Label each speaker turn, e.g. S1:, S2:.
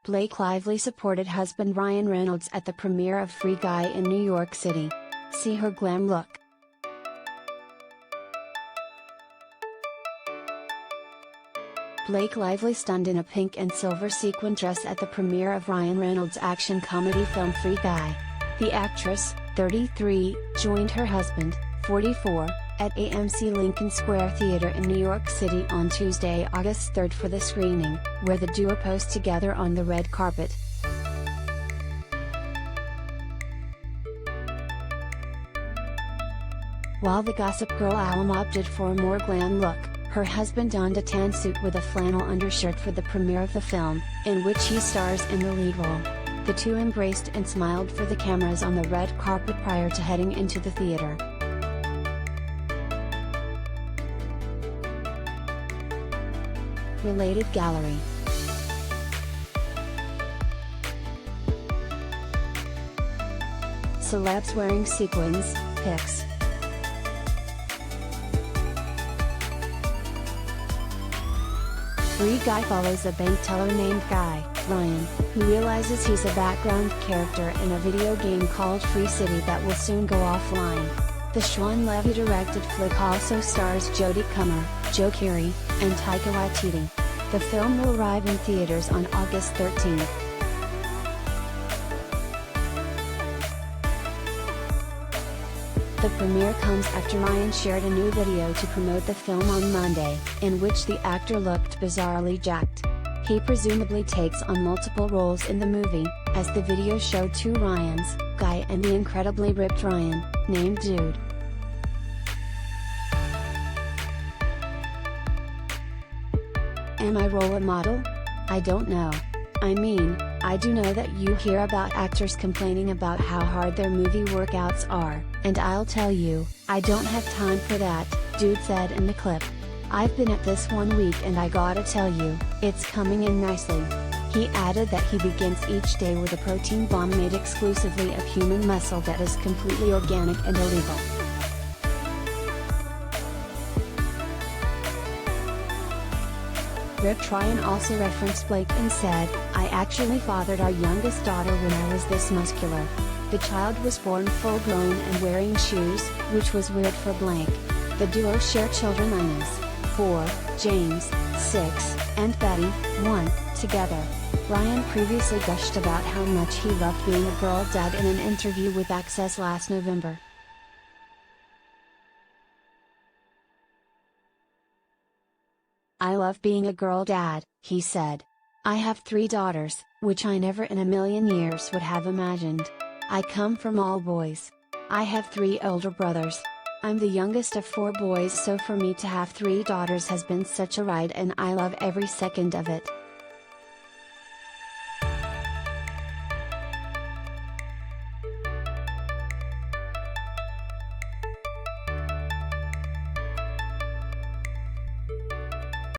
S1: Blake Lively supported husband Ryan Reynolds at the premiere of Free Guy in New York City. See her glam look. Blake Lively stunned in a pink and silver sequin dress at the premiere of Ryan Reynolds' action comedy film Free Guy. The actress, 33, joined her husband, 44, at AMC Lincoln Square Theater in New York City on Tuesday, August 3 for the screening, where the duo posed together on the red carpet. While the Gossip Girl alum opted for a more glam look, her husband donned a tan suit with a flannel undershirt for the premiere of the film, in which he stars in the lead role. The two embraced and smiled for the cameras on the red carpet prior to heading into the theater. Related gallery. Celebs wearing sequins, PICS. Free Guy follows a bank teller named Guy, Ryan, who realizes he's a background character in a video game called Free City that will soon go offline. The Shawn Levy-directed flick also stars Jodie Comer, Keery, and Taika Waititi. The film will arrive in theaters on August 13. The premiere comes after Ryan shared a new video to promote the film on Monday, in which the actor looked bizarrely jacked. He presumably takes on multiple roles in the movie, as the video showed two Ryans, Guy and the incredibly ripped Ryan, named Dude. Am I role model? I don't know. I mean, I do know that you hear about actors complaining about how hard their movie workouts are, and I'll tell you, I don't have time for that, Dude said in the clip. I've been at this 1 week and I gotta tell you, it's coming in nicely. He added that he begins each day with a protein bomb made exclusively of human muscle that is completely organic and illegal. Ripped Ryan also referenced Blake and said, I actually fathered our youngest daughter when I was this muscular. The child was born full grown and wearing shoes, which was weird for Blake. The duo share children Linus, 4, James, 6, and Betty, 1, together. Ryan previously gushed about how much he loved being a girl dad in an interview with Access last November. I love being a girl dad, he said. I have 3 daughters, which I never in a million years would have imagined. I come from all boys. I have 3 older brothers. I'm the youngest of 4 boys, so for me to have 3 daughters has been such a ride and I love every second of it.